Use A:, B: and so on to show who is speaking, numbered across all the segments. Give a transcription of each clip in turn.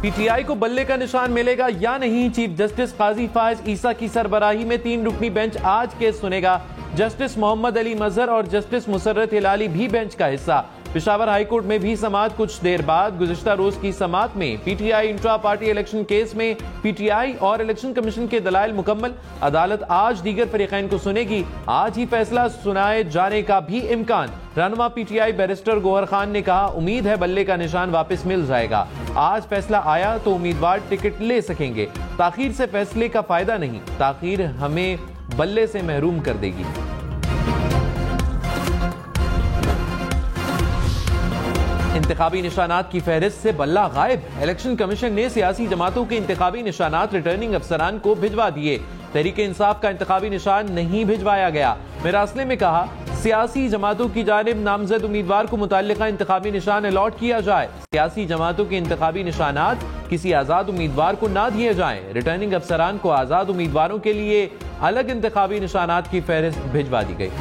A: PTI को बल्ले का निशान मिलेगा या नहीं? चीफ जस्टिस काजी फायज ईसा की सरबराही में 3 रुकनी बेंच आज केस सुनेगा। जस्टिस मोहम्मद अली मजहर और जस्टिस मुसर्रत हिलाली भी बेंच का हिस्सा। पेशावर हाईकोर्ट में भी समाअत कुछ देर बाद। गुज़िश्ता रोज की समाअत में PTI intra party election case में पीटीआई और इलेक्शन कमीशन के दलाइल मुकम्मल। अदालत आज दीगर फरीकैन को सुनेगी। आज ही फैसला सुनाए जाने का भी इम्कान। रहनुमा पीटीआई बैरिस्टर गौहर खान ने कहा, उम्मीद है बल्ले का निशान वापस मिल जाएगा। आज फैसला आया तो उम्मीदवार टिकट ले सकेंगे। ताखीर से फैसले का फायदा नहीं, ताखीर हमें बल्ले से महरूम कर देगी। इंतखाबी निशानात की फहरिस्त से बल्ला गायब। इलेक्शन कमीशन ने सियासी जमातों के इंतखाबी निशानात रिटर्निंग अफसरान को भिजवा दिए। तहरीक इंसाफ का इंतखाबी निशान नहीं भिजवाया गया। मिरासले में कहा, सियासी जमातों की जानिब नामजद उम्मीदवार को मुताल्लिका इंतखाबी निशान अलॉट किया जाए। सियासी जमातों के इंतखाबी निशानात किसी आजाद उम्मीदवार को ना दिए जाएं। रिटर्निंग अफसरान को आजाद उम्मीदवारों के लिए अलग इंतखाबी निशानात की फहरिस्त भिजवा दी गई।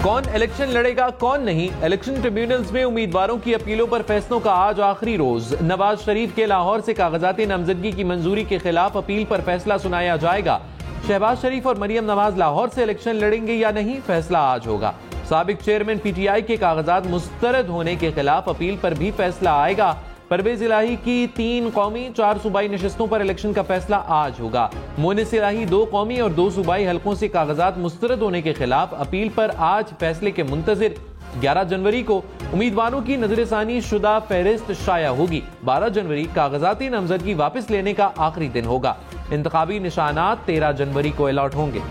A: कौन इलेक्शन लड़ेगा कौन नहीं? इलेक्शन ट्रिब्यूनल्स में उम्मीदवारों की अपीलों पर फैसलों का आज आखिरी रोज। नवाज शरीफ के लाहौर से कागजाती नामजदगी की मंजूरी के खिलाफ अपील पर फैसला सुनाया जाएगा। शहबाज शरीफ और मरियम नवाज लाहौर से इलेक्शन लड़ेंगे या नहीं, फैसला आज होगा। साबिक चेयरमैन पीटीआई के कागजात मुस्तरद होने के खिलाफ अपील पर भी फैसला आएगा। परवेज इलाही की 3 कौमी 4 सूबाई नशिस्तों पर इलेक्शन का फैसला आज होगा। मोनिस इलाही 2 कौमी और 2 सूबाई हलकों से कागजात मुस्तरद होने के खिलाफ अपील पर आज फैसले के मुंतजिर। 11 जनवरी को उम्मीदवारों की नजरसानी शुदा फहरिस्त शाया होगी। 12 जनवरी कागजाती नामजदगी वापस लेने का आखिरी दिन होगा। इंतखाबी निशानात 13 जनवरी को अलॉट होंगे।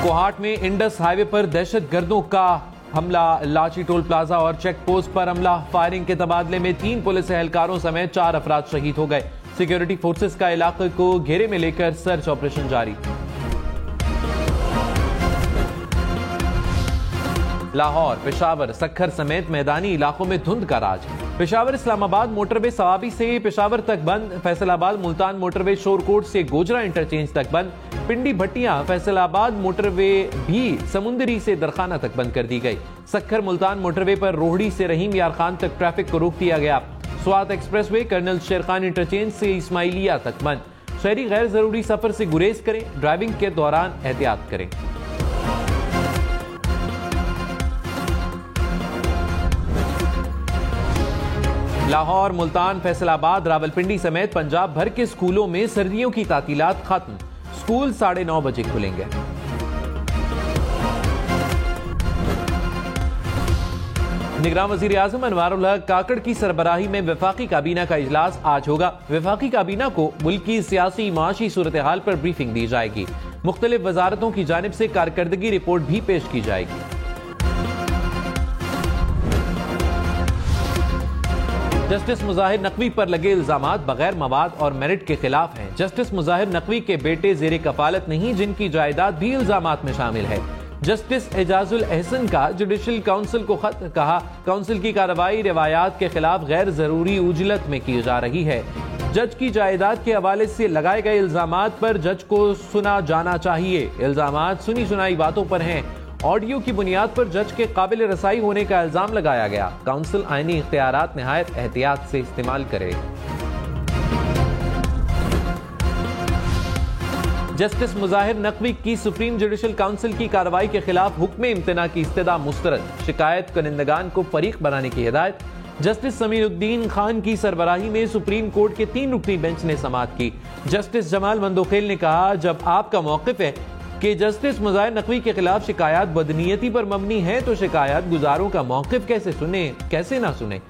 A: कोहाट में इंडस हाईवे पर दहशतगर्दों का हमला। लाची टोल प्लाजा और चेक पोस्ट पर हमला। फायरिंग के तबादले में 3 पुलिस एहलकारों समेत 4 अफराद शहीद हो गए। सिक्योरिटी फोर्सेस का इलाके को घेरे में लेकर सर्च ऑपरेशन जारी। लाहौर, पेशावर, सक्खर समेत मैदानी इलाकों में धुंध का राज। पेशावर इस्लामाबाद मोटरवे सवाबी से पेशावर तक बंद। फैसलाबाद मुल्तान मोटरवे शोरकोट से गोजरा इंटरचेंज तक बंद। पिंडी भट्टियां फैसलाबाद मोटरवे भी समुंदरी से दरखाना तक बंद कर दी गई। सक्खर मुल्तान मोटरवे पर रोहड़ी से रहीम यार खान तक ट्रैफिक को रोक दिया गया। स्वात एक्सप्रेसवे कर्नल शेर खान इंटरचेंज से इस्माइलिया तक बंद। शहरी गैर जरूरी सफर से गुरेज करें। ड्राइविंग के दौरान एहतियात करें। लाहौर, मुल्तान, फैसलाबाद, रावलपिंडी समेत पंजाब भर के स्कूलों में सर्दियों की तातीलात खत्म। स्कूल 9:30 बजे खुलेंगे। निगरान वजीर आजम अनवारुल हक काकड़ की सरबराही में वफाकी काबीना का इजलास आज होगा। वफाकी काबीना को मुल्क की सियासी माशी सूरत हाल पर ब्रीफिंग दी जाएगी। मुख्तलिफ वजारतों की जानिब से कारकर्दगी रिपोर्ट भी पेश की जाएगी। जस्टिस मुजाहिर नकवी पर लगे इल्जामात बगैर मवाद और मेरिट के खिलाफ हैं। जस्टिस मुजाहिर नकवी के बेटे जेरे कफालत नहीं, जिनकी जायदाद भी इल्जामात में शामिल है। जस्टिस एजाजुल एहसन का जुडिशल काउंसिल को खत। कहा, काउंसिल की कार्रवाई रिवायात के खिलाफ गैर जरूरी उजलत में की जा रही है। जज की जायदाद के हवाले से लगाए गए इल्जामात पर जज को सुना जाना चाहिए। इल्जामात सुनी सुनाई बातों पर हैं। ऑडियो की बुनियाद पर जज के काबिल रसाई होने का इल्जाम लगाया गया। काउंसिल आईनी इख्तियारात निहायत एहतियात से इस्तेमाल करे। जस्टिस मुजाहिर नकवी की सुप्रीम जुडिशल काउंसिल की कार्रवाई के खिलाफ हुक्म इम्तना की इस्तदा मुस्तरद। शिकायत कनिंदगान को फरीक बनाने की हिदायत। जस्टिस समीरुद्दीन खान की सरबराही में सुप्रीम कोर्ट के 3 रुकनी बेंच ने समाअत की। जस्टिस जमाल मंदोखेल ने कहा, जब आपका मौक़िफ़ है कि जस्टिस मुजाहिर नकवी के खिलाफ शिकायत बदनीयती पर मबनी है, तो शिकायत गुजारों का मौक़िफ़ कैसे ना सुने।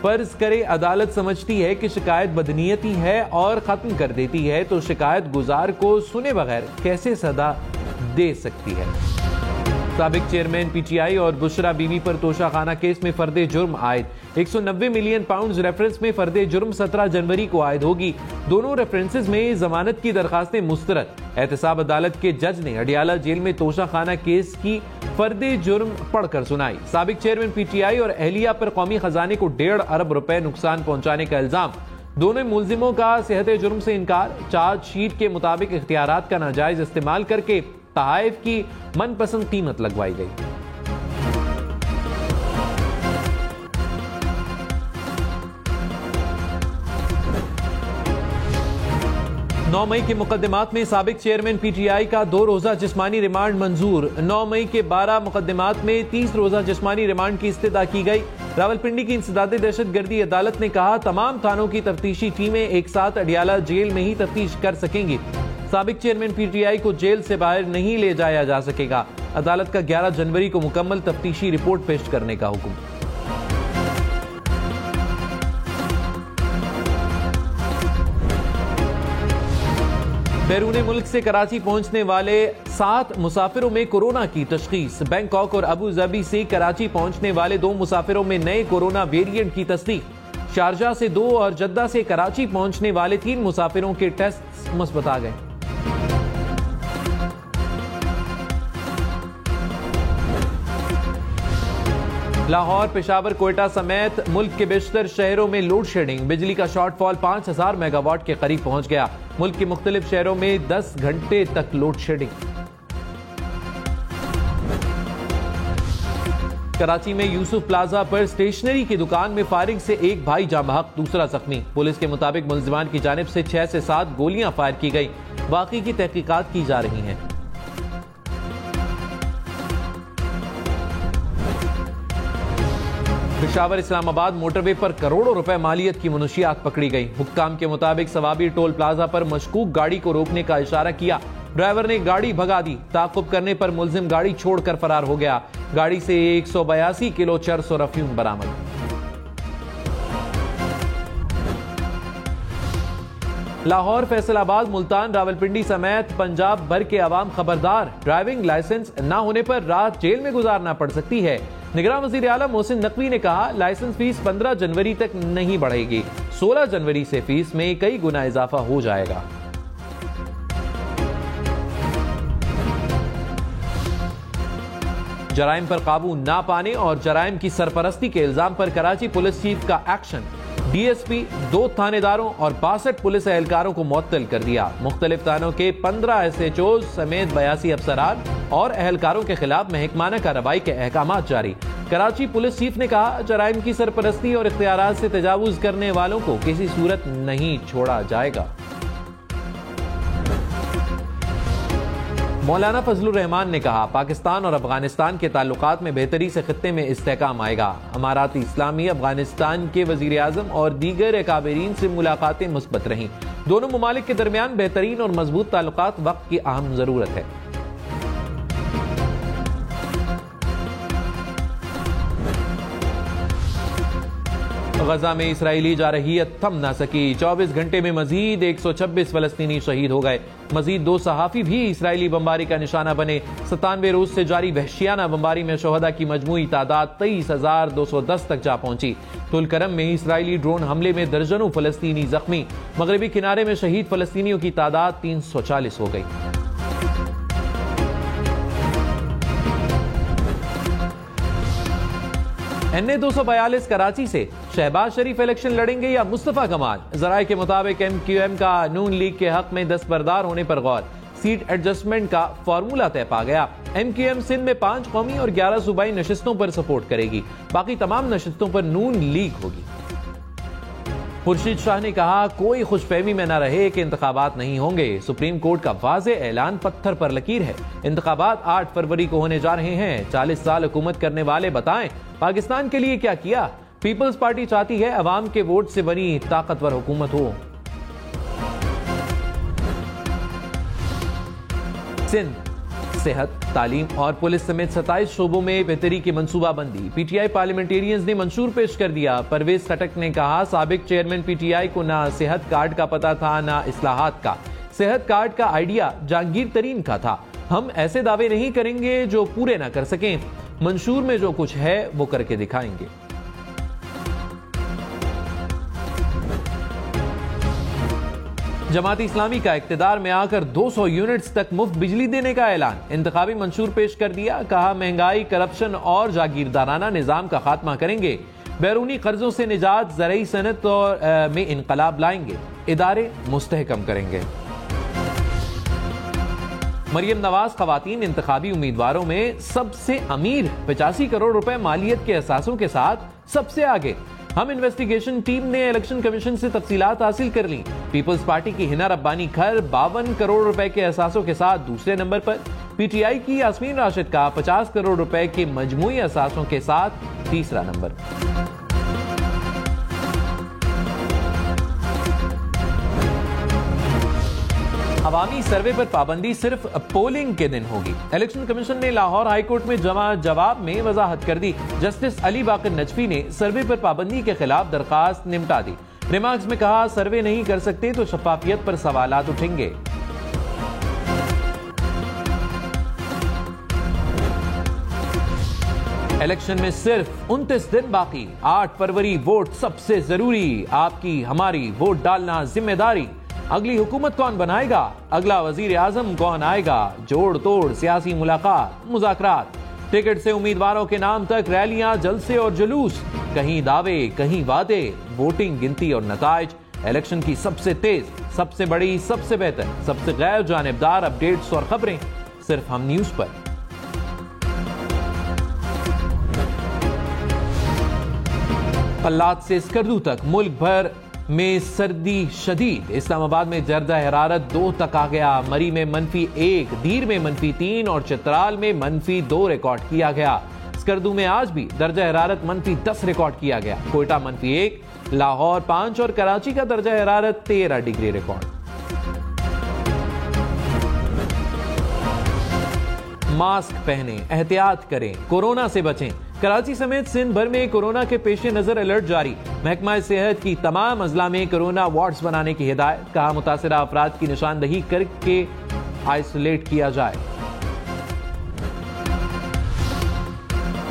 A: फर्ज करे अदालत समझती है कि शिकायत बदनीयती है और खत्म कर देती है, तो शिकायत गुजार को सुने बगैर कैसे सदा दे सकती है। साबिक चेयरमैन पीटीआई और बुशरा बीवी पर तोशाखाना केस में फर्दे जुर्म आयद। 190 मिलियन पाउंड रेफरेंस में फर्दे जुर्म 17 जनवरी को आयद होगी। दोनों रेफरेंसेस में जमानत की दरखास्तें मुस्तरद। एहतसाब अदालत के जज ने अडियाला जेल में तोशाखाना केस की फर्दे जुर्म पढ़कर सुनाई। साबिक चेयरमैन पीटीआई और अहलिया पर कौमी खजाने को 1.5 अरब रुपए नुकसान पहुंचाने का इल्जाम। दोनों मुलजिमों का सेहत जुर्म से इनकार, चार्जशीट के मुताबिक इख्तियारात का नाजायज इस्तेमाल करके तहाइफ की मनपसंद कीमत लगवाई गई। 9 मई के मुकदमात में साबिक चेयरमैन पीटीआई का 2 रोजा जिस्मानी रिमांड मंजूर। 9 मई के 12 मुकदमात में 30 रोजा जिस्मानी रिमांड की इस्तदा की गई। रावलपिंडी की इंसदादी दहशतगर्दी अदालत ने कहा, तमाम थानों की तफ्तीशी टीमें एक साथ अडियाला जेल में ही तफ्तीश कर सकेंगी। साबिक चेयरमैन पीटीआई को जेल से बाहर नहीं ले जाया जा सकेगा। अदालत का 11 जनवरी को मुकम्मल तफ्तीशी रिपोर्ट पेश करने का हुक्म। बैरून मुल्क से कराची पहुंचने वाले 7 मुसाफिरों में कोरोना की तशखीस। बैंकॉक और अबू धाबी से कराची पहुंचने वाले 2 मुसाफिरों में नए कोरोना वेरिएंट की तस्दीक। शारजा से 2 और जद्दा से कराची पहुंचने वाले 3 मुसाफिरों के टेस्ट मुस्बत आ गए। लाहौर, पेशावर, कोयटा समेत मुल्क के बेशतर शहरों में लोड शेडिंग। बिजली का शॉर्टफॉल 5000 मेगावाट के करीब पहुंच गया। मुल्क के मुख्तलिफ शहरों में 10 घंटे तक लोड शेडिंग। कराची में यूसुफ प्लाजा पर स्टेशनरी की दुकान में फायरिंग से एक भाई जाँ बहक, दूसरा जख्मी। पुलिस के मुताबिक मुलजिमान की जानिब से 6 से 7 गोलियां फायर की गई। बाकी की तहकीकात की जा रही हैं। पेशावर इस्लामाबाद मोटरवे पर करोड़ों रुपए मालियत की मुनशियात पकड़ी गई। हुक्काम के मुताबिक सवाबी टोल प्लाजा पर मशकूक गाड़ी को रोकने का इशारा किया। ड्राइवर ने गाड़ी भगा दी। ताक़ुब करने पर मुलजिम गाड़ी छोड़कर फरार हो गया। गाड़ी से 182 किलो चरस और अफीम बरामद। लाहौर, फैसलाबाद, मुल्तान, रावलपिंडी समेत पंजाब भर के अवाम खबरदार, ड्राइविंग लाइसेंस न होने पर रात जेल में गुजारना पड़ सकती है। निगरान वज़ीर आला मोहसिन नकवी ने कहा, लाइसेंस फीस 15 जनवरी तक नहीं बढ़ेगी। 16 जनवरी से फीस में कई गुना इजाफा हो जाएगा। जराइम पर काबू ना पाने और जराइम की सरपरस्ती के इल्जाम पर कराची पुलिस चीफ का एक्शन। डीएसपी, 2 थानेदारों और 62 पुलिस एहलकारों को मुअत्तल कर दिया। मुख्तलिफ थानों के 15 एसएचओ समेत 82 अफसरान और एहलकारों के खिलाफ महकमाना कार्रवाई के अहकामात जारी। कराची पुलिस चीफ ने कहा, जराइम की सरपरस्ती और इख्तियारात से तजावुज करने वालों को किसी सूरत नहीं छोड़ा जाएगा। मौलाना फजलुर रहमान ने कहा, पाकिस्तान और अफगानिस्तान के ताल्लुकात में बेहतरी से खित्ते में इस्तेहकाम आएगा। अमारात इस्लामी, अफगानिस्तान के वजीर आजम और दीगर अकाबरीन से मुलाकातें मुस्बत रहीं। दोनों ममालिक के दरमियान बेहतरीन और मजबूत ताल्लुकात वक्त की अहम जरूरत है। गजा में इसराइली जारहियत थम ना सकी। 24 घंटे में मजीद 126 फलस्तीनी शहीद हो गए। मजीद 2 सहाफी भी इसराइली बमबारी का निशाना बने। 97 रोज से जारी वहशियाना बमबारी में शोहदा की मजमूई तादाद 23,210 तक जा पहुंची। तुलकरम में इसराइली ड्रोन हमले में दर्जनों फलस्तीनी जख्मी। मगरबी किनारे में शहीद फलस्तीनियों की तादाद 340 हो गई। NA 242 कराची से शहबाज शरीफ इलेक्शन लड़ेंगे या मुस्तफा कमाल। जराये के मुताबिक MQM का नून लीग के हक में दस्तबरदार होने पर गौर। सीट एडजस्टमेंट का फॉर्मूला तय पा गया। MQM सिंध में 5 कौमी और 11 सूबाई नशिस्तों पर सपोर्ट करेगी। बाकी तमाम नशिस्तों पर नून लीग होगी। खुर्शीद शाह ने कहा, कोई खुशफहमी में न रहे कि इंतखाबात नहीं होंगे। सुप्रीम कोर्ट का वाज़े ऐलान पत्थर पर लकीर है। इंतखाबात 8 फरवरी को होने जा रहे हैं। 40 साल हुकूमत करने वाले बताएं, पाकिस्तान के लिए क्या किया। पीपल्स पार्टी चाहती है अवाम के वोट से बनी ताकतवर हुकूमत हो। सिंध, सेहत, तालीम और पुलिस समेत 27 शोबों में बेहतरी की मंसूबाबंदी। पीटीआई पार्लियामेंटेरियंस ने मंशूर पेश कर दिया। परवेज खटक ने कहा, साबिक चेयरमैन पीटीआई को ना सेहत कार्ड का पता था ना इस्लाहात का। सेहत कार्ड का आइडिया जहांगीर तरीन का था। हम ऐसे दावे नहीं करेंगे जो पूरे ना कर सकें। मंशूर में जो कुछ है वो करके दिखाएंगे। जमात इस्लामी का इक्तदार में आकर 200 यूनिट्स तक मुफ्त बिजली देने का ऐलान। इंतखाबी मंशूर पेश कर दिया। कहा, महंगाई, करप्शन और जागीरदाराना निजाम का खात्मा करेंगे। बैरूनी कर्जों से निजात, ज़रई सनत और में इनकलाब लाएंगे, इदारे मुस्तहकम करेंगे। मरियम नवाज खवातीन इंतखाबी उम्मीदवारों में सबसे अमीर 85 करोड़ रुपए मालियत के एहसासों के साथ सबसे आगे। हम इन्वेस्टिगेशन टीम ने इलेक्शन कमीशन से तफसीलात हासिल कर ली। पीपल्स पार्टी की हिना रब्बानी खर 52 करोड़ रुपए के एहसासों के साथ दूसरे नंबर पर। पीटीआई की यास्मीन राशिद का 50 करोड़ रुपए के मजमूई एहसासों के साथ तीसरा नंबर। अवामी सर्वे पर पाबंदी सिर्फ पोलिंग के दिन होगी। इलेक्शन कमीशन ने लाहौर हाईकोर्ट में जमा जवाब में वजाहत कर दी। जस्टिस अली बाकर नजफी ने सर्वे पर पाबंदी के खिलाफ दरखास्त निपटा दी। रिमार्क्स में कहा, सर्वे नहीं कर सकते तो शफाफियत पर सवालात उठेंगे। इलेक्शन में सिर्फ 29 दिन बाकी। 8 फरवरी वोट सबसे जरूरी। आपकी हमारी वोट डालना जिम्मेदारी। अगली हुकूमत कौन बनाएगा, अगला वजीर आजम कौन आएगा, जोड़ तोड़ सियासी मुलाकात, मुज़ाकरात। टिकट से उम्मीदवारों के नाम तक रैलियां, जलसे और जुलूस, कहीं दावे कहीं वादे, वोटिंग गिनती और नताइज। इलेक्शन की सबसे तेज, सबसे बड़ी, सबसे बेहतर, सबसे गैर जानिबदार अपडेट्स और खबरें सिर्फ हम न्यूज पर। पल्लात से स्कर्दू तक मुल्क भर में सर्दी शदीद। इस्लामाबाद में दर्जा हरारत 2 तक आ गया। मरी में -1, दीर में -3 और चित्राल में -2 रिकॉर्ड किया गया। स्कर्दू में आज भी दर्जा हरारत -10 रिकॉर्ड किया गया। कोयटा -1, लाहौर 5 और कराची का दर्जा हरारत 13 डिग्री रिकॉर्ड। मास्क पहनें, एहतियात करें, कोरोना से बचें। कराची समेत सिंध भर में कोरोना के पेश नजर अलर्ट जारी। महकमा सेहत की तमाम अजला में कोरोना वार्ड्स बनाने की हिदायत। कहा, मुतासिरा अफराद की निशानदही करके आइसोलेट किया जाए।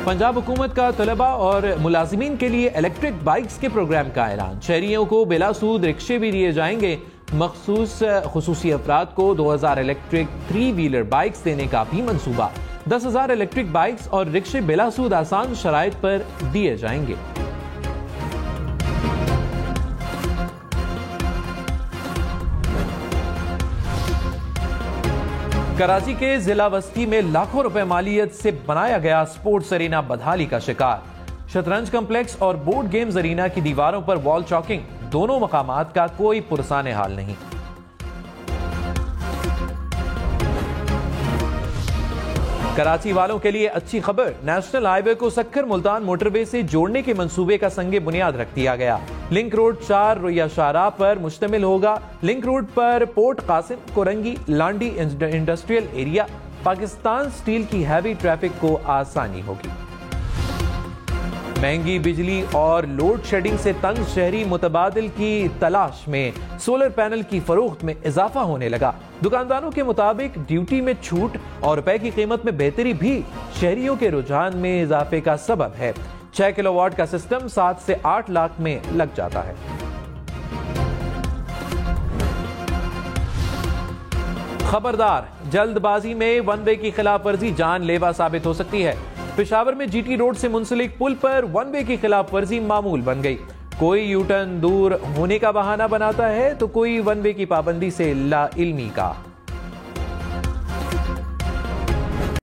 A: पंजाब हुकूमत का तलबा और मुलाजिमीन के लिए इलेक्ट्रिक बाइक्स के प्रोग्राम का ऐलान। शहरियों को बिला सूद रिक्शे भी दिए जाएंगे। मखसूस खुसूसी अफराद को 2000 इलेक्ट्रिक 3 व्हीलर बाइक्स देने का भी मंसूबा। 10,000 इलेक्ट्रिक बाइक्स और रिक्शे बिला सूद आसान शराइत पर दिए जाएंगे। कराची के जिला वस्ती में लाखों रुपए मालियत से बनाया गया स्पोर्ट्स अरीना बदहाली का शिकार। शतरंज कम्प्लेक्स और बोर्ड गेम्स अरीना की दीवारों पर वॉल चॉकिंग। दोनों मकामात का कोई पुरसाने हाल नहीं। कराची वालों के लिए अच्छी खबर। नेशनल हाईवे को सक्खर मुल्तान मोटरवे से जोड़ने के मंसूबे का संगे बुनियाद रख दिया गया। लिंक रोड 4 रोया शाहराह पर मुश्तमिल होगा। लिंक रोड पर Port Qasim, Korangi, Landhi industrial area, Pakistan Steel की हैवी ट्रैफिक को आसानी होगी। महंगी बिजली और लोड शेडिंग से तंग शहरी मुतबादिल की तलाश में सोलर पैनल की फरोख्त में इजाफा होने लगा। दुकानदारों के मुताबिक ड्यूटी में छूट और रुपए की कीमत में बेहतरी भी शहरियों के रुझान में इजाफे का सबब है। 6 किलोवाट का सिस्टम 7 से 8 लाख में लग जाता है। खबरदार, जल्दबाजी में वन वे की खिलाफ वर्जी जानलेवा साबित हो सकती है। पेशावर में जीटी रोड से मुंसलिक पुल पर वन वे की खिलाफ वर्जी मामूल बन गई। कोई यूटर्न दूर होने का बहाना बनाता है तो कोई वन वे की पाबंदी से लाइल्मी का।